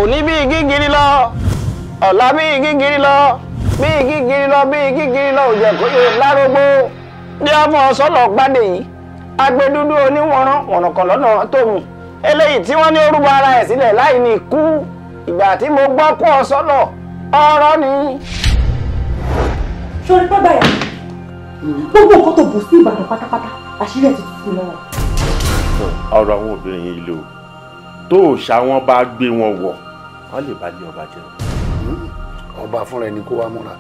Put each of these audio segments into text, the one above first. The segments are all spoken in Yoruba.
òní bí igi giri lọ ọ̀la bí igi giri lọ bí igi giri lọ bí igi giri lọ òjẹ̀ kó yẹ lárógbó ní ọmọ sọ́lọ̀ gbádé yìí agbẹdúdú oníwọ̀nrán wọ̀nàkàn lọ́nà tó mú eléyìí tí wọ́n ní orúkọ ara ẹ̀ sílẹ̀ láì ní ikú ìgbà tí mo gbọ́ kó ọ sọ́lọ̀ ọ̀rọ̀ ni. sori pẹ́ báyà gbogbo nǹkan tó bù sí Ìbàdàn pátápátá àṣírí ẹ̀ ti tú sí lọ́wọ́. ọ̀rọ̀ àwọn obìnrin yìí lò tó òòṣà wọn bá gbé wọn wọ̀ wọ́n lè bá lé ọba jẹun. ọba fúnra ẹni kó wá múra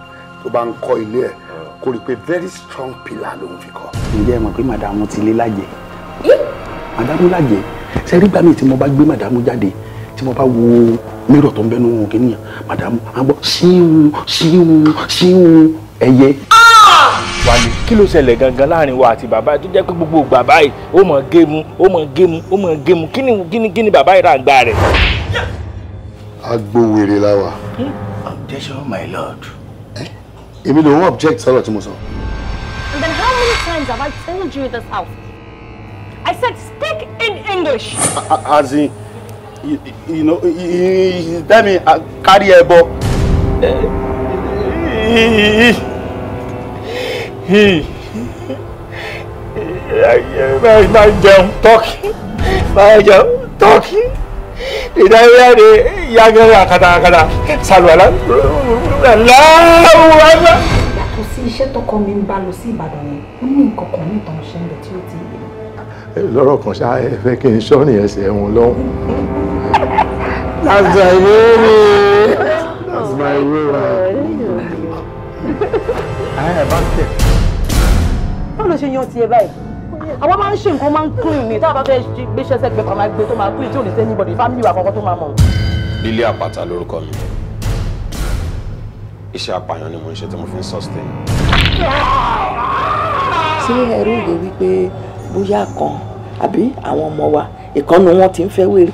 tó bá ń kọ́ ilé ẹ̀ kó rí i pé very strong pillar ló ń fi kọ́. ǹjẹ́ ẹ mọ̀ pé màdàmú ti lé lájẹ màdàmú lájẹ ṣe rí gbàmí tí mo bá gbé màdàmú jáde tí mo bá wo mírọ̀ tó ń bẹnu wọn kìnìyàn màdàmú á gbọ́ síhun síhun síhun ẹyẹ. Wálé kí ló ṣẹlẹ̀ gangan láàrin wa àti bàbá tó jẹ́ pé gbogbo ìgbà báyìí ó mọ̀ gému ó mọ̀ gému ó mọ̀ gému kí ni bàbá yìí rà ń gbà rẹ̀. agbóhùnrere la wà. objection my lord. èmi ló ń object sọ̀rọ̀ tí mo sọ. And then how many times have I told you in this house? I said speak in English. As in, you know, he tell me carry ebo. Máa jẹun tọ́kì ìdáwíyá ni yágẹ́rẹ́ àkàtàkàtà sàlùwàlá láwùwá. yàtọ̀ sí iṣẹ́ tọkọ mi ń bá lọ sí Ìbàdàn yẹn ó ní nǹkan kan ní ìtàn ṣe ń bẹ tí ó ti yé. lọ́rọ̀ kan ṣá ẹ fẹ́ kí n ṣọ́ọ̀nì ẹsẹ̀ wọn lọ́hùn. That's my way. That's my way. Ẹ bá tẹ̀. báwo ló ṣe yan tiẹ̀ báyìí àwọn máa ń ṣe nǹkan máa ń clean ní tá a bá fẹ́ gbéṣẹ́ sẹ́gbẹ̀ẹ́ kan máa gbé tó máa clean tí ò ní sẹ́ anybody family wa kankan tó máa mọ̀. Lílé Àpáta lórúkọ mi. Iṣẹ́ apààyàn ni mo ń ṣe tí mo fi ń sustain. ṣé ẹrú rè wípé bóyá kan àbí àwọn ọmọ wa ìkànnì wọn ti ń fẹ́ wèrè.